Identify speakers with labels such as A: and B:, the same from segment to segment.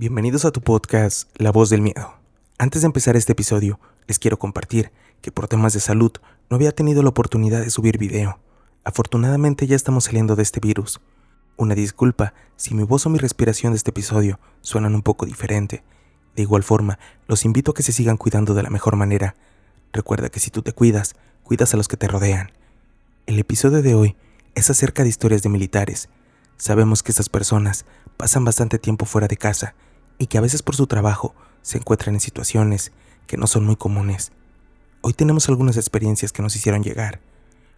A: Bienvenidos a tu podcast, La Voz del Miedo. Antes de empezar este episodio, les quiero compartir que por temas de salud no había tenido la oportunidad de subir video. Afortunadamente ya estamos saliendo de este virus. Una disculpa si mi voz o mi respiración de este episodio suenan un poco diferente. De igual forma, los invito a que se sigan cuidando de la mejor manera. Recuerda que si tú te cuidas, cuidas a los que te rodean. El episodio de hoy es acerca de historias de militares. Sabemos que estas personas pasan bastante tiempo fuera de casa y que a veces por su trabajo se encuentran en situaciones que no son muy comunes. Hoy tenemos algunas experiencias que nos hicieron llegar.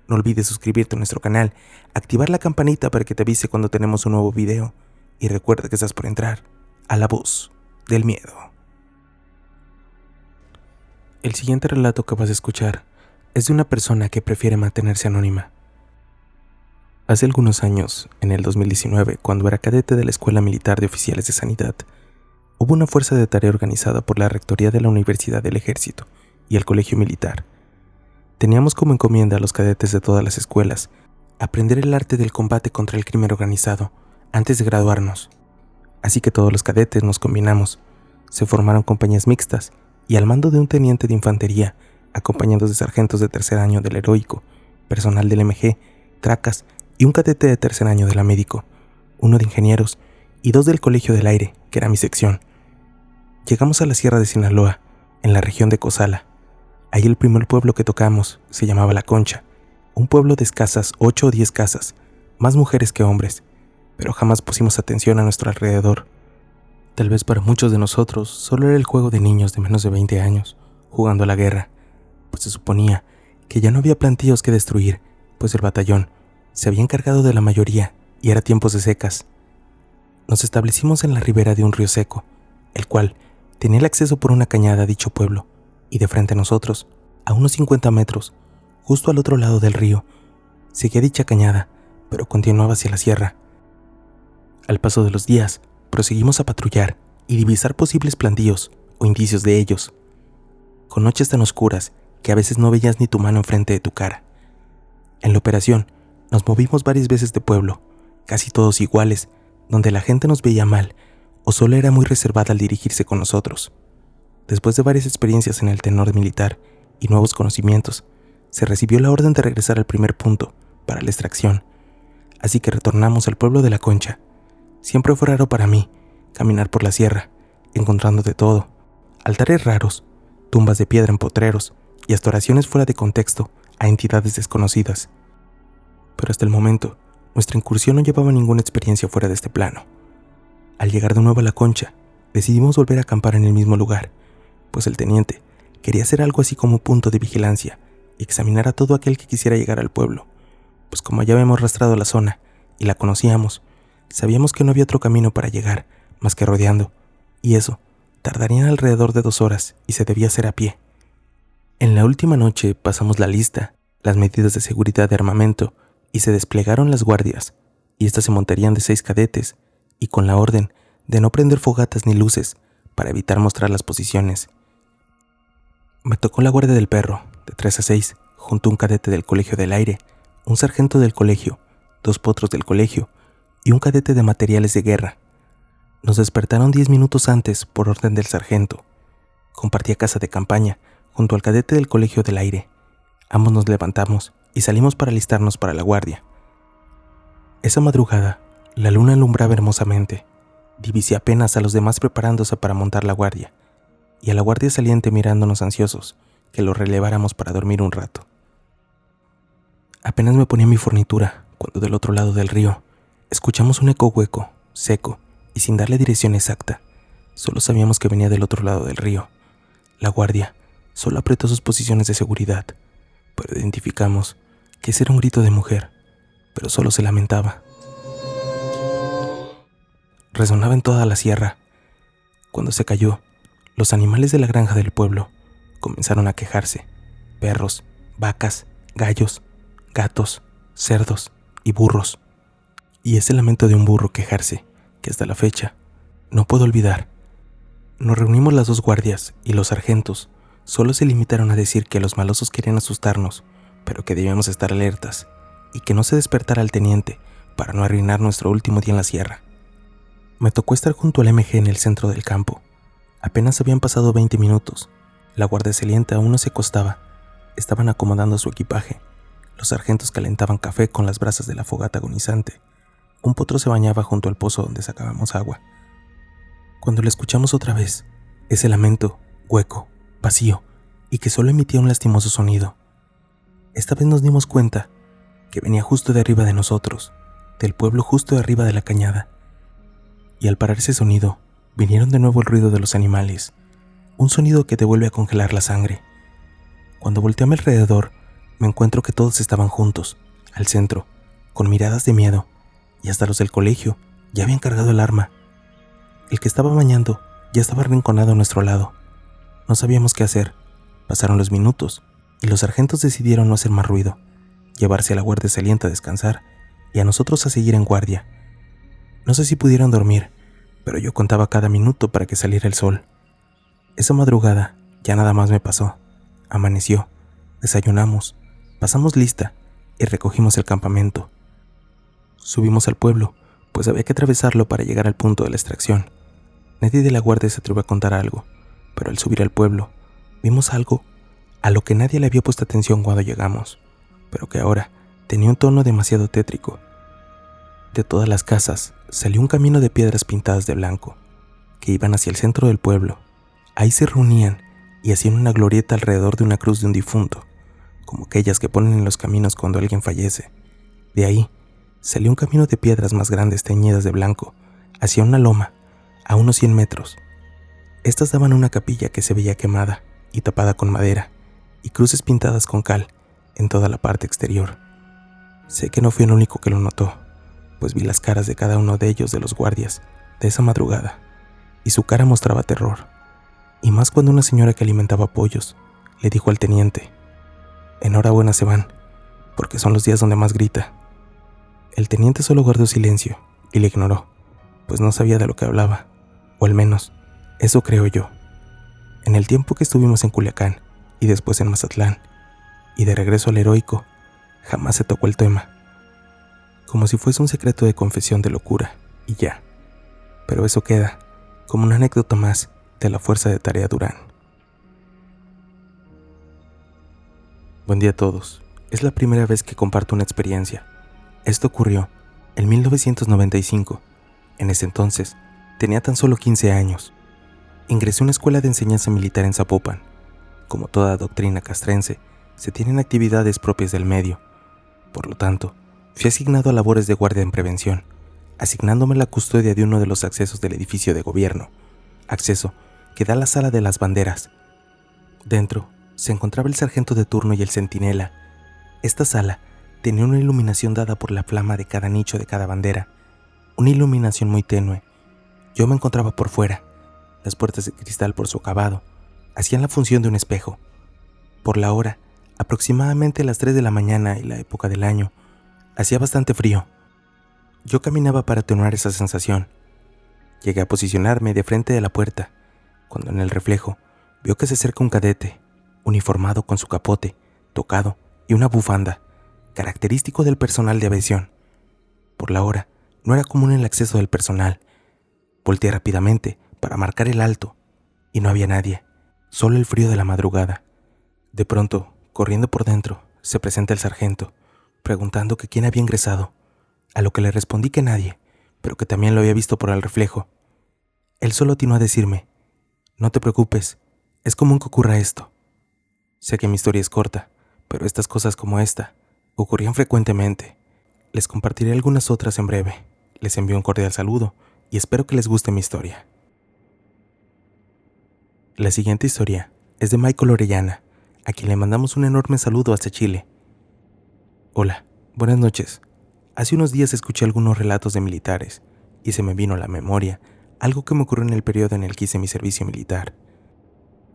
A: No olvides suscribirte a nuestro canal, activar la campanita para que te avise cuando tenemos un nuevo video y recuerda que estás por entrar a La Voz del Miedo. El siguiente relato que vas a escuchar es de una persona que prefiere mantenerse anónima. Hace algunos años, en el 2019, cuando era cadete de la Escuela Militar de Oficiales de Sanidad, hubo una fuerza de tarea organizada por la Rectoría de la Universidad del Ejército y el Colegio Militar. Teníamos como encomienda a los cadetes de todas las escuelas aprender el arte del combate contra el crimen organizado antes de graduarnos. Así que todos los cadetes nos combinamos, se formaron compañías mixtas y al mando de un teniente de infantería, acompañados de sargentos de tercer año del heroico, personal del MG, tracas y un cadete de tercer año de la médico, uno de ingenieros y dos del Colegio del Aire, que era mi sección. Llegamos a la Sierra de Sinaloa, en la región de Cozala. Ahí el primer pueblo que tocamos se llamaba La Concha, un pueblo de escasas 8 o 10 casas, más mujeres que hombres, pero jamás pusimos atención a nuestro alrededor. Tal vez para muchos de nosotros solo era el juego de niños de menos de 20 años, jugando a la guerra, pues se suponía que ya no había plantíos que destruir, pues el batallón se había encargado de la mayoría y era tiempos de secas. Nos establecimos en la ribera de un río seco, el cual tenía el acceso por una cañada a dicho pueblo, y de frente a nosotros, a unos 50 metros, justo al otro lado del río, seguía dicha cañada, pero continuaba hacia la sierra. Al paso de los días, proseguimos a patrullar y divisar posibles plantíos o indicios de ellos, con noches tan oscuras que a veces no veías ni tu mano enfrente de tu cara. En la operación, nos movimos varias veces de pueblo, casi todos iguales, donde la gente nos veía mal o solo era muy reservada al dirigirse con nosotros. Después de varias experiencias en el tenor militar y nuevos conocimientos, se recibió la orden de regresar al primer punto para la extracción, así que retornamos al pueblo de La Concha. Siempre fue raro para mí caminar por la sierra, encontrando de todo, altares raros, tumbas de piedra en potreros y hasta oraciones fuera de contexto a entidades desconocidas. Pero hasta el momento, nuestra incursión no llevaba ninguna experiencia fuera de este plano. Al llegar de nuevo a La Concha, decidimos volver a acampar en el mismo lugar, pues el teniente quería hacer algo así como punto de vigilancia y examinar a todo aquel que quisiera llegar al pueblo, pues como ya habíamos rastreado la zona y la conocíamos, sabíamos que no había otro camino para llegar más que rodeando, y eso tardaría alrededor de 2 horas y se debía hacer a pie. En la última noche pasamos la lista, las medidas de seguridad de armamento y se desplegaron las guardias, y estas se montarían de 6 cadetes y con la orden de no prender fogatas ni luces para evitar mostrar las posiciones. Me tocó la guardia del perro, de 3 a 6, junto a un cadete del Colegio del Aire, un sargento del colegio, 2 potros del colegio y un cadete de materiales de guerra. Nos despertaron 10 minutos antes por orden del sargento. Compartía casa de campaña junto al cadete del Colegio del Aire. Ambos nos levantamos y salimos para alistarnos para la guardia. Esa madrugada, la luna alumbraba hermosamente. Divisé apenas a los demás preparándose para montar la guardia, y a la guardia saliente mirándonos ansiosos que lo releváramos para dormir un rato. Apenas me ponía mi fornitura cuando del otro lado del río escuchamos un eco hueco, seco y sin darle dirección exacta. Solo sabíamos que venía del otro lado del río. La guardia solo apretó sus posiciones de seguridad, pero identificamos que ese era un grito de mujer, pero solo se lamentaba. Resonaba en toda la sierra. Cuando se cayó, los animales de la granja del pueblo comenzaron a quejarse: perros, vacas, gallos, gatos, cerdos y burros. Y ese lamento de un burro quejarse, que hasta la fecha no puedo olvidar. Nos reunimos las 2 guardias y los sargentos solo se limitaron a decir que los malosos querían asustarnos, pero que debíamos estar alertas y que no se despertara el teniente para no arruinar nuestro último día en la sierra. Me tocó estar junto al MG en el centro del campo. Apenas habían pasado 20 minutos. La guardia saliente aún no se acostaba. Estaban acomodando su equipaje. Los sargentos calentaban café con las brasas de la fogata agonizante. Un potro se bañaba junto al pozo donde sacábamos agua. Cuando lo escuchamos otra vez, ese lamento, hueco, vacío, y que solo emitía un lastimoso sonido. Esta vez nos dimos cuenta que venía justo de arriba de nosotros, del pueblo justo de arriba de la cañada. Y al parar ese sonido, vinieron de nuevo el ruido de los animales, un sonido que te vuelve a congelar la sangre. Cuando volteé a mi alrededor, me encuentro que todos estaban juntos, al centro, con miradas de miedo, y hasta los del colegio ya habían cargado el arma. El que estaba bañando ya estaba arrinconado a nuestro lado. No sabíamos qué hacer. Pasaron los minutos, y los sargentos decidieron no hacer más ruido, llevarse a la guardia saliente a descansar, y a nosotros a seguir en guardia. No sé si pudieron dormir, pero yo contaba cada minuto para que saliera el sol. Esa madrugada ya nada más me pasó. Amaneció, desayunamos, pasamos lista y recogimos el campamento. Subimos al pueblo, pues había que atravesarlo para llegar al punto de la extracción. Nadie de la guardia se atrevió a contar algo, pero al subir al pueblo, vimos algo a lo que nadie le había puesto atención cuando llegamos, pero que ahora tenía un tono demasiado tétrico. De todas las casas salió un camino de piedras pintadas de blanco, que iban hacia el centro del pueblo. Ahí se reunían y hacían una glorieta alrededor de una cruz de un difunto, como aquellas que ponen en los caminos cuando alguien fallece. De ahí salió un camino de piedras más grandes teñidas de blanco, hacia una loma, a unos 100 metros. Estas daban a una capilla que se veía quemada y tapada con madera, y cruces pintadas con cal en toda la parte exterior. Sé que no fui el único que lo notó, pues vi las caras de cada uno de ellos, de los guardias, de esa madrugada, y su cara mostraba terror, y más cuando una señora que alimentaba pollos le dijo al teniente: «Enhorabuena, se van, porque son los días donde más grita». El teniente solo guardó silencio y le ignoró, pues no sabía de lo que hablaba, o al menos, eso creo yo. En el tiempo que estuvimos en Culiacán, y después en Mazatlán, y de regreso al Heroico, jamás se tocó el tema. Como si fuese un secreto de confesión de locura, y ya. Pero eso queda como una anécdota más de la Fuerza de Tarea Durán. Buen día a todos. Es la primera vez que comparto una experiencia. Esto ocurrió en 1995. En ese entonces, tenía tan solo 15 años. Ingresé a una escuela de enseñanza militar en Zapopan. Como toda doctrina castrense, se tienen actividades propias del medio. Por lo tanto, fui asignado a labores de guardia en prevención, asignándome la custodia de uno de los accesos del edificio de gobierno, acceso que da a la sala de las banderas. Dentro se encontraba el sargento de turno y el centinela. Esta sala tenía una iluminación dada por la flama de cada nicho de cada bandera, una iluminación muy tenue. Yo me encontraba por fuera. Las puertas de cristal, por su acabado, hacían la función de un espejo. Por la hora, aproximadamente a las 3 de la mañana y la época del año, hacía bastante frío. Yo caminaba para atenuar esa sensación. Llegué a posicionarme de frente de la puerta, cuando en el reflejo vio que se acerca un cadete, uniformado con su capote, tocado y una bufanda, característico del personal de aviación. Por la hora, no era común el acceso del personal. Volteé rápidamente para marcar el alto, y no había nadie, solo el frío de la madrugada. De pronto, corriendo por dentro, se presenta el sargento, preguntando que quién había ingresado, a lo que le respondí que nadie, pero que también lo había visto por el reflejo. Él solo atinó a decirme: «No te preocupes, es común que ocurra esto». Sé que mi historia es corta, pero estas cosas como esta ocurrían frecuentemente. Les compartiré algunas otras en breve. Les envío un cordial saludo y espero que les guste mi historia. La siguiente historia es de Michael Orellana, a quien le mandamos un enorme saludo hasta Chile. Hola, buenas noches. Hace unos días escuché algunos relatos de militares y se me vino a la memoria algo que me ocurrió en el periodo en el que hice mi servicio militar.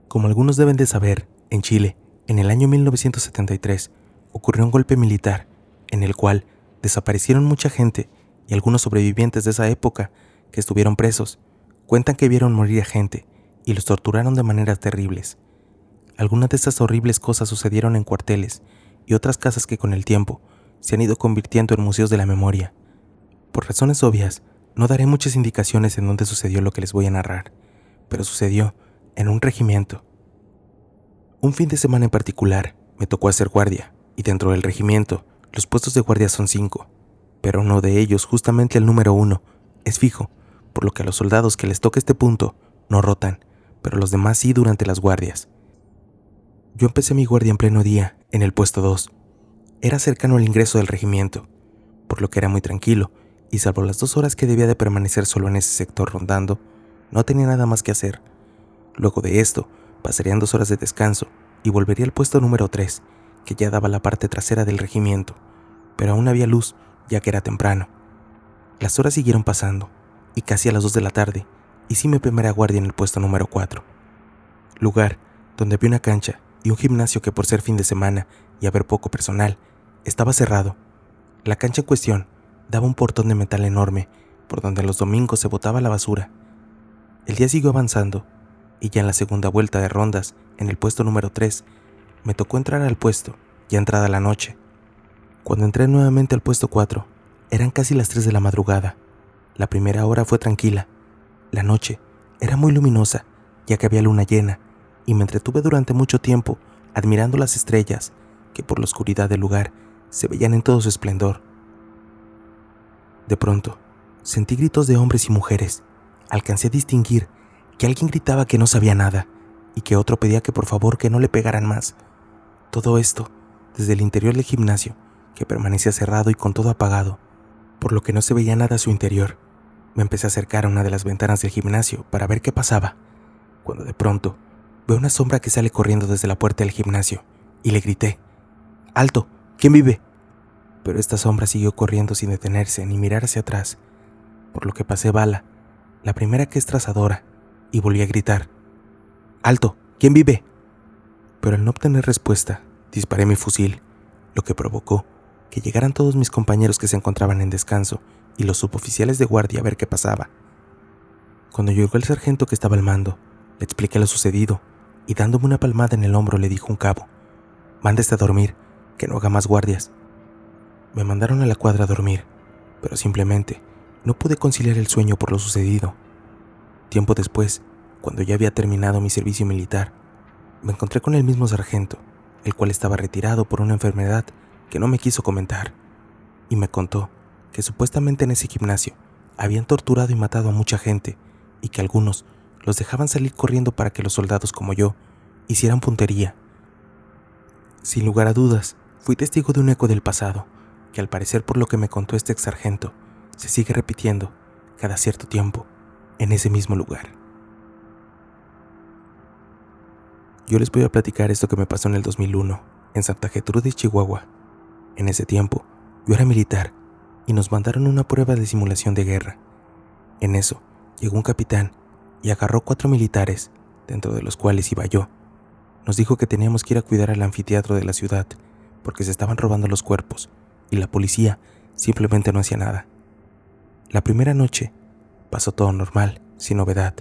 A: Como algunos deben de saber, en Chile, en el año 1973, ocurrió un golpe militar en el cual desaparecieron mucha gente, y algunos sobrevivientes de esa época que estuvieron presos cuentan que vieron morir a gente y los torturaron de maneras terribles. Algunas de estas horribles cosas sucedieron en cuarteles y otras casas que con el tiempo se han ido convirtiendo en museos de la memoria. Por razones obvias, No daré muchas indicaciones en dónde sucedió lo que les voy a narrar, pero sucedió en un regimiento. Un fin de semana en particular me tocó hacer guardia, y dentro del regimiento los puestos de guardia son 5, pero uno de ellos, justamente el número 1, es fijo, por lo que a los soldados que les toque este punto no rotan, pero los demás sí durante las guardias. Yo empecé mi guardia en pleno día, en el puesto 2. Era cercano al ingreso del regimiento, por lo que era muy tranquilo, y salvo las 2 horas que debía de permanecer solo en ese sector rondando, no tenía nada más que hacer. Luego de esto, pasarían 2 horas de descanso y volvería al puesto número 3, que ya daba la parte trasera del regimiento, pero aún había luz, ya que era temprano. Las horas siguieron pasando, y casi a las 2 de la tarde, hice mi primera guardia en el puesto número 4, lugar donde había una cancha y un gimnasio que, por ser fin de semana y haber poco personal, estaba cerrado. La cancha en cuestión daba un portón de metal enorme por donde los domingos se botaba la basura. El día siguió avanzando y ya en la segunda vuelta de rondas, en el puesto número 3, me tocó entrar al puesto, ya entrada la noche. Cuando entré nuevamente al puesto 4, eran casi las 3 de la madrugada. La primera hora fue tranquila. La noche era muy luminosa, ya que había luna llena, y me entretuve durante mucho tiempo admirando las estrellas que por la oscuridad del lugar se veían en todo su esplendor. De pronto, sentí gritos de hombres y mujeres. Alcancé a distinguir que alguien gritaba que no sabía nada y que otro pedía que por favor que no le pegaran más. Todo esto desde el interior del gimnasio, que permanecía cerrado y con todo apagado, por lo que no se veía nada a su interior. Me empecé a acercar a una de las ventanas del gimnasio para ver qué pasaba, cuando de pronto veo una sombra que sale corriendo desde la puerta del gimnasio y le grité: ¡Alto! ¿Quién vive? Pero esta sombra siguió corriendo sin detenerse ni mirar hacia atrás, por lo que pasé bala, la primera que es trazadora, y volví a gritar: ¡Alto! ¿Quién vive? Pero al no obtener respuesta, disparé mi fusil, lo que provocó que llegaran todos mis compañeros que se encontraban en descanso y los suboficiales de guardia a ver qué pasaba. Cuando llegó el sargento que estaba al mando, le expliqué lo sucedido y dándome una palmada en el hombro le dijo un cabo: «Mándese a dormir, que no haga más guardias». Me mandaron a la cuadra a dormir, pero simplemente no pude conciliar el sueño por lo sucedido. Tiempo después, cuando ya había terminado mi servicio militar, me encontré con el mismo sargento, el cual estaba retirado por una enfermedad que no me quiso comentar, y me contó que supuestamente en ese gimnasio habían torturado y matado a mucha gente y que algunos los dejaban salir corriendo para que los soldados como yo hicieran puntería. Sin lugar a dudas, fui testigo de un eco del pasado, que al parecer, por lo que me contó este ex sargento, se sigue repitiendo cada cierto tiempo en ese mismo lugar. Yo les voy a platicar esto que me pasó en el 2001, en Santa Gertrudis, Chihuahua. En ese tiempo, yo era militar y nos mandaron una prueba de simulación de guerra. En eso, llegó un capitán y agarró 4 militares, dentro de los cuales iba yo. Nos dijo que teníamos que ir a cuidar al anfiteatro de la ciudad, porque se estaban robando los cuerpos, y la policía simplemente no hacía nada. La primera noche pasó todo normal, sin novedad.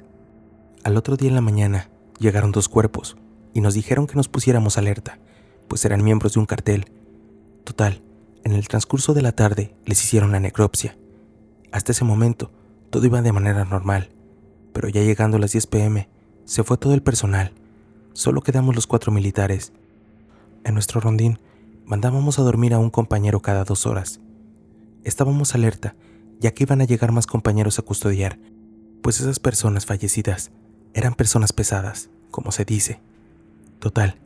A: Al otro día en la mañana llegaron 2 cuerpos y nos dijeron que nos pusiéramos alerta, pues eran miembros de un cartel. Total, en el transcurso de la tarde les hicieron la necropsia. Hasta ese momento todo iba de manera normal, pero ya llegando a las 10 p.m. se fue todo el personal. Solo quedamos los 4 militares. En nuestro rondín mandábamos a dormir a un compañero cada 2 horas. Estábamos alerta, ya que iban a llegar más compañeros a custodiar, pues esas personas fallecidas eran personas pesadas, como se dice. Total,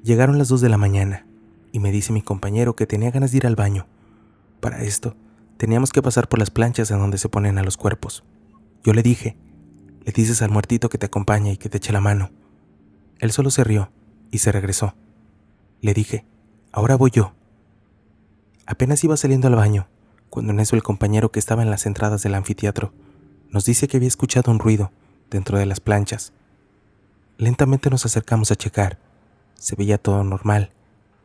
A: llegaron las 2 de la mañana y me dice mi compañero que tenía ganas de ir al baño. Para esto, teníamos que pasar por las planchas en donde se ponen a los cuerpos. Yo le dije: «Le dices al muertito que te acompañe y que te eche la mano». Él solo se rió y se regresó. Le dije: «Ahora voy yo». Apenas iba saliendo al baño, cuando en eso el compañero que estaba en las entradas del anfiteatro nos dice que había escuchado un ruido dentro de las planchas. Lentamente nos acercamos a checar. Se veía todo normal.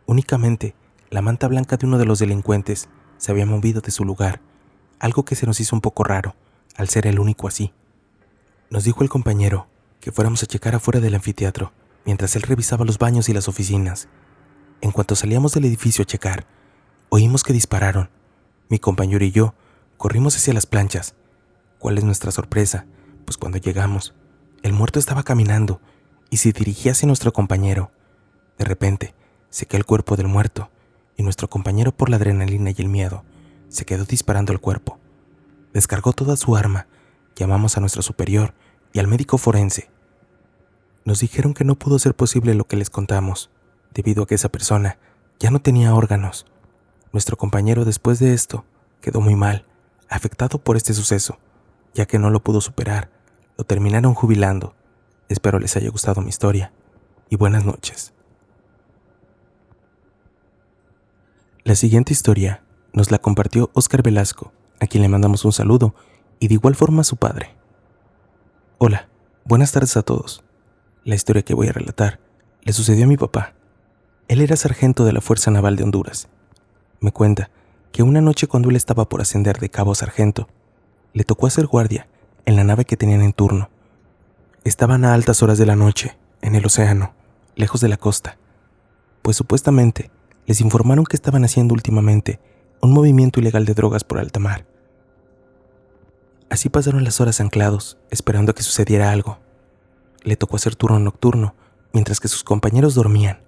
A: Únicamente la manta blanca de uno de los delincuentes se había movido de su lugar, algo que se nos hizo un poco raro, al ser el único así. Nos dijo el compañero que fuéramos a checar afuera del anfiteatro, mientras él revisaba los baños y las oficinas. En cuanto salíamos del edificio a checar, oímos que dispararon. Mi compañero y yo corrimos hacia las planchas. ¿Cuál es nuestra sorpresa? Pues cuando llegamos, el muerto estaba caminando y se dirigía hacia nuestro compañero. De repente, se cae el cuerpo del muerto y nuestro compañero, por la adrenalina y el miedo, se quedó disparando al cuerpo. Descargó toda su arma, llamamos a nuestro superior y al médico forense. Nos dijeron que no pudo ser posible lo que les contamos, debido a que esa persona ya no tenía órganos. Nuestro compañero, después de esto, quedó muy mal, afectado por este suceso, ya que no lo pudo superar. Lo terminaron jubilando. Espero les haya gustado mi historia y buenas noches. La siguiente historia nos la compartió Óscar Velasco, a quien le mandamos un saludo, y de igual forma a su padre. Hola, buenas tardes a todos. La historia que voy a relatar le sucedió a mi papá. Él era sargento de la Fuerza Naval de Honduras. Me cuenta que una noche, cuando él estaba por ascender de cabo a sargento, le tocó hacer guardia en la nave que tenían en turno. Estaban a altas horas de la noche, en el océano, lejos de la costa, pues supuestamente les informaron que estaban haciendo últimamente un movimiento ilegal de drogas por alta mar. Así pasaron las horas anclados, esperando a que sucediera algo. Le tocó hacer turno nocturno, mientras que sus compañeros dormían.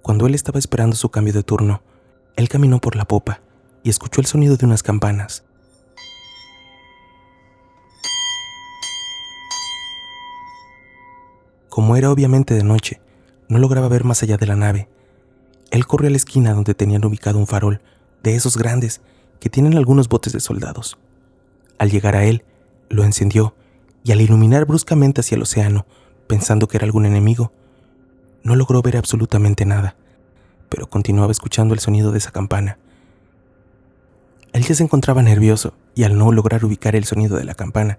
A: Cuando él estaba esperando su cambio de turno, él caminó por la popa y escuchó el sonido de unas campanas. Como era obviamente de noche, no lograba ver más allá de la nave. Él corrió a la esquina donde tenían ubicado un farol, de esos grandes que tienen algunos botes de soldados. Al llegar a él, lo encendió y al iluminar bruscamente hacia el océano, pensando que era algún enemigo, no logró ver absolutamente nada, pero continuaba escuchando el sonido de esa campana. Él ya se encontraba nervioso y al no lograr ubicar el sonido de la campana,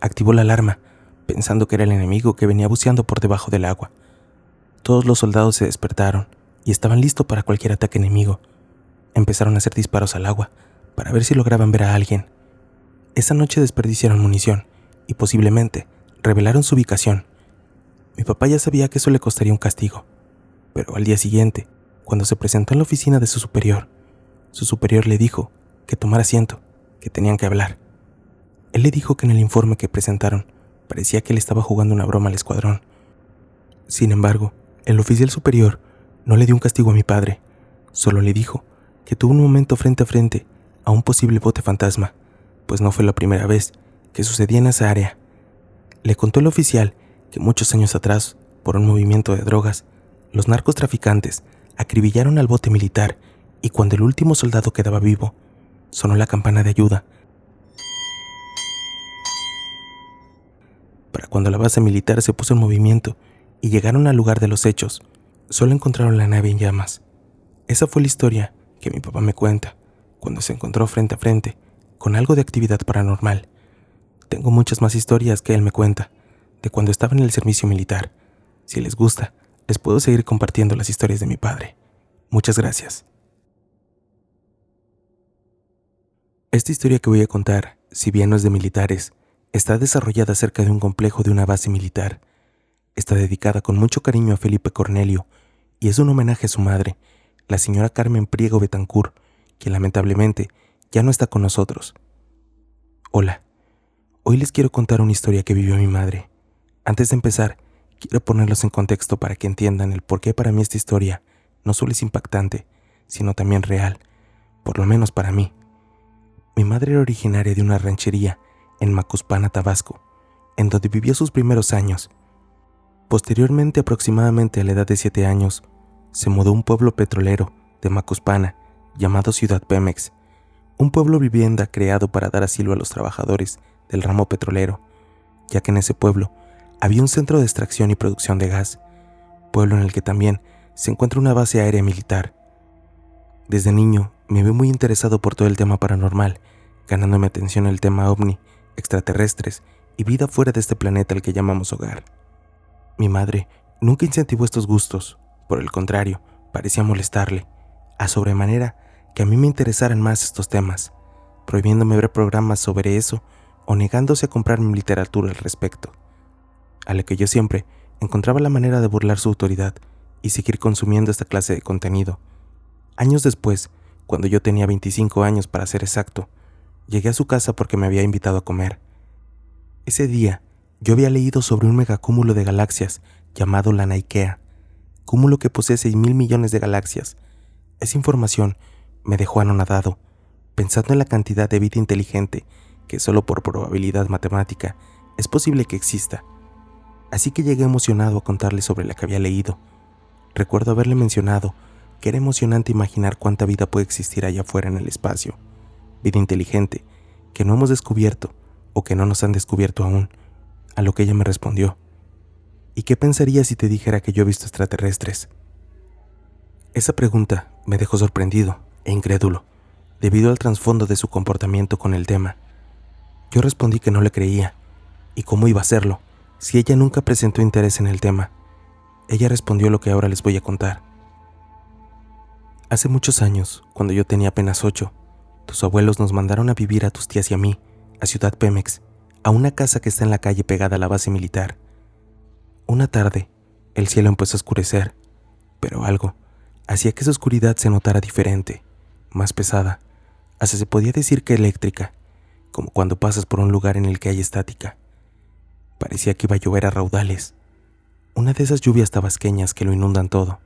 A: activó la alarma, pensando que era el enemigo que venía buceando por debajo del agua. Todos los soldados se despertaron y estaban listos para cualquier ataque enemigo. Empezaron a hacer disparos al agua para ver si lograban ver a alguien. Esa noche desperdiciaron munición y posiblemente revelaron su ubicación. Mi papá ya sabía que eso le costaría un castigo, pero al día siguiente, cuando se presentó en la oficina de su superior le dijo que tomara asiento, que tenían que hablar. Él le dijo que en el informe que presentaron parecía que él estaba jugando una broma al escuadrón. Sin embargo, el oficial superior no le dio un castigo a mi padre, solo le dijo que tuvo un momento frente a frente a un posible bote fantasma, pues no fue la primera vez que sucedía en esa área. Le contó el oficial que muchos años atrás, por un movimiento de drogas, los narcotraficantes acribillaron al bote militar y cuando el último soldado quedaba vivo, sonó la campana de ayuda. Para cuando la base militar se puso en movimiento y llegaron al lugar de los hechos, solo encontraron la nave en llamas. Esa fue la historia que mi papá me cuenta cuando se encontró frente a frente con algo de actividad paranormal. Tengo muchas más historias que él me cuenta de cuando estaba en el servicio militar. Si les gusta, les puedo seguir compartiendo las historias de mi padre. Muchas gracias. Esta historia que voy a contar, si bien no es de militares, está desarrollada cerca de un complejo de una base militar. Está dedicada con mucho cariño a Felipe Cornelio y es un homenaje a su madre, la señora Carmen Priego Betancourt, quien lamentablemente ya no está con nosotros. Hola, hoy les quiero contar una historia que vivió mi madre. Antes de empezar, quiero ponerlos en contexto para que entiendan el por qué para mí esta historia no solo es impactante, sino también real, por lo menos para mí. Mi madre era originaria de una ranchería en Macuspana, Tabasco, en donde vivió sus primeros años. Posteriormente, aproximadamente a la edad de 7 años, se mudó a un pueblo petrolero de Macuspana llamado Ciudad Pemex, un pueblo vivienda creado para dar asilo a los trabajadores del ramo petrolero, ya que en ese pueblo había un centro de extracción y producción de gas, pueblo en el que también se encuentra una base aérea militar. Desde niño me vi muy interesado por todo el tema paranormal, ganándome atención el tema ovni, extraterrestres y vida fuera de este planeta al que llamamos hogar. Mi madre nunca incentivó estos gustos, por el contrario, parecía molestarle, a sobremanera que a mí me interesaran más estos temas, prohibiéndome ver programas sobre eso o negándose a comprarme literatura al respecto, a la que yo siempre encontraba la manera de burlar su autoridad y seguir consumiendo esta clase de contenido. Años después, cuando yo tenía 25 años para ser exacto, Llegué a su casa porque me había invitado a comer. Ese día, yo había leído sobre un megacúmulo de galaxias llamado la Nikeah, cúmulo que posee 6.000 millones de galaxias. Esa información me dejó anonadado, pensando en la cantidad de vida inteligente que solo por probabilidad matemática es posible que exista. Así que llegué emocionado a contarle sobre la que había leído. Recuerdo haberle mencionado que era emocionante imaginar cuánta vida puede existir allá afuera en el espacio. Vida inteligente que no hemos descubierto o que no nos han descubierto aún, a lo que ella me respondió: ¿y qué pensarías si te dijera que yo he visto extraterrestres? Esa pregunta me dejó sorprendido e incrédulo, debido al trasfondo de su comportamiento con el tema. Yo respondí que no le creía, y cómo iba a hacerlo, si ella nunca presentó interés en el tema. Ella respondió lo que ahora les voy a contar. Hace muchos años, cuando yo tenía apenas 8, tus abuelos nos mandaron a vivir a tus tías y a mí, a Ciudad Pemex, a una casa que está en la calle pegada a la base militar. Una tarde, el cielo empezó a oscurecer, pero algo hacía que esa oscuridad se notara diferente, más pesada, hasta se podía decir que eléctrica, como cuando pasas por un lugar en el que hay estática. Parecía que iba a llover a raudales, una de esas lluvias tabasqueñas que lo inundan todo.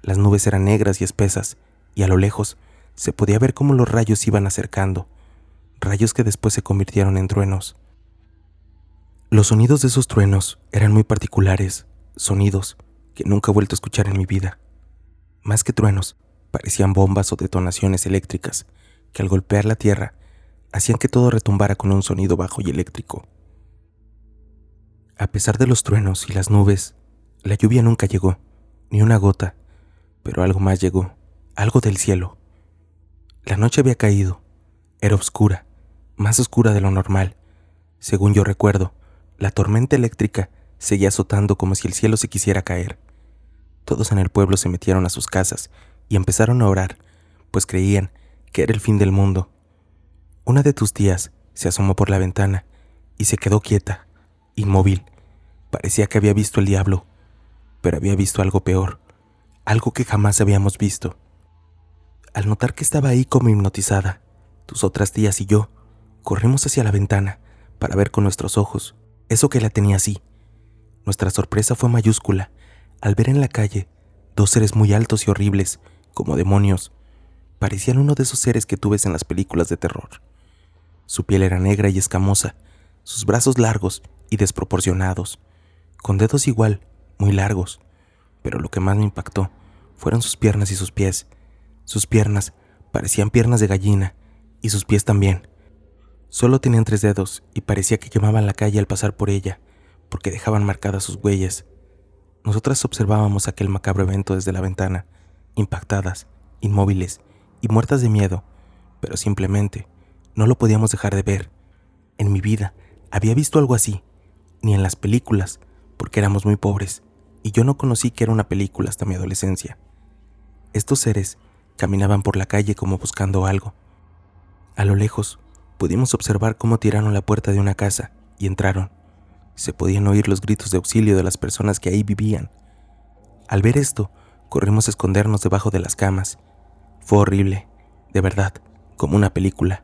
A: Las nubes eran negras y espesas, y a lo lejos se podía ver cómo los rayos se iban acercando, rayos que después se convirtieron en truenos. Los sonidos de esos truenos eran muy particulares, sonidos que nunca he vuelto a escuchar en mi vida. Más que truenos, parecían bombas o detonaciones eléctricas que al golpear la tierra hacían que todo retumbara con un sonido bajo y eléctrico. A pesar de los truenos y las nubes, la lluvia nunca llegó, ni una gota, pero algo más llegó, algo del cielo. La noche había caído, era oscura, más oscura de lo normal. Según yo recuerdo, la tormenta eléctrica seguía azotando como si el cielo se quisiera caer. Todos en el pueblo se metieron a sus casas y empezaron a orar, pues creían que era el fin del mundo. Una de tus tías se asomó por la ventana y se quedó quieta, inmóvil. Parecía que había visto el diablo, pero había visto algo peor, algo que jamás habíamos visto. Al notar que estaba ahí como hipnotizada, tus otras tías y yo corrimos hacia la ventana para ver con nuestros ojos eso que la tenía así. Nuestra sorpresa fue mayúscula al ver en la calle 2 seres muy altos y horribles, como demonios. Parecían uno de esos seres que tú ves en las películas de terror. Su piel era negra y escamosa, sus brazos largos y desproporcionados, con dedos igual, muy largos, pero lo que más me impactó fueron sus piernas y sus pies. Sus piernas parecían piernas de gallina, y sus pies también. Solo tenían 3 dedos y parecía que quemaban la calle al pasar por ella, porque dejaban marcadas sus huellas. Nosotras observábamos aquel macabro evento desde la ventana, impactadas, inmóviles y muertas de miedo, pero simplemente no lo podíamos dejar de ver. En mi vida había visto algo así, ni en las películas, porque éramos muy pobres, y yo no conocí que era una película hasta mi adolescencia. Estos seres caminaban por la calle como buscando algo. A lo lejos, pudimos observar cómo tiraron la puerta de una casa y entraron. Se podían oír los gritos de auxilio de las personas que ahí vivían. Al ver esto, corrimos a escondernos debajo de las camas. Fue horrible, de verdad, como una película,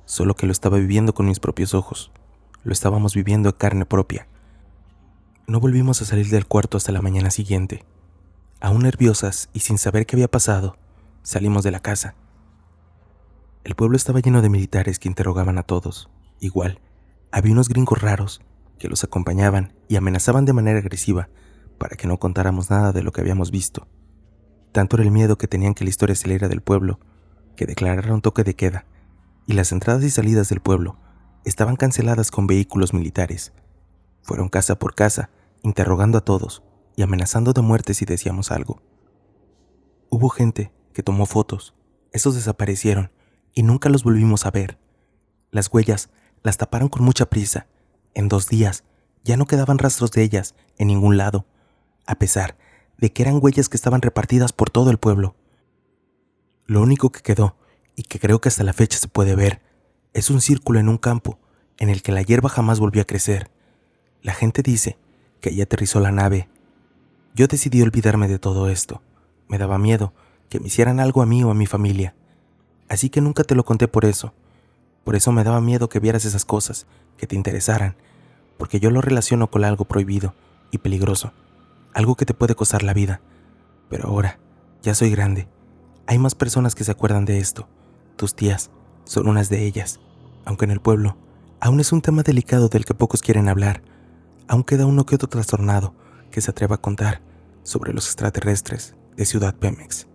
A: solo que lo estaba viviendo con mis propios ojos. Lo estábamos viviendo en carne propia. No volvimos a salir del cuarto hasta la mañana siguiente. Aún nerviosas y sin saber qué había pasado, salimos de la casa. El pueblo estaba lleno de militares que interrogaban a todos. Igual, había unos gringos raros que los acompañaban y amenazaban de manera agresiva para que no contáramos nada de lo que habíamos visto. Tanto era el miedo que tenían que la historia saliera del pueblo, que declararon toque de queda, y las entradas y salidas del pueblo estaban canceladas con vehículos militares. Fueron casa por casa, interrogando a todos y amenazando de muerte si decíamos algo. Hubo gente que tomó fotos, esos desaparecieron y nunca los volvimos a ver. Las huellas las taparon con mucha prisa. En 2 días ya no quedaban rastros de ellas en ningún lado, a pesar de que eran huellas que estaban repartidas por todo el pueblo. Lo único que quedó, y que creo que hasta la fecha se puede ver, es un círculo en un campo en el que la hierba jamás volvió a crecer. La gente dice que allí aterrizó la nave. Yo decidí olvidarme de todo esto. Me daba miedo que me hicieran algo a mí o a mi familia. Así que nunca te lo conté por eso. Por eso me daba miedo que vieras esas cosas, que te interesaran, porque yo lo relaciono con algo prohibido y peligroso, algo que te puede costar la vida. Pero ahora, ya soy grande. Hay más personas que se acuerdan de esto. Tus tías son unas de ellas. Aunque en el pueblo aún es un tema delicado del que pocos quieren hablar, aún queda uno que otro trastornado que se atreva a contar sobre los extraterrestres de Ciudad Pemex.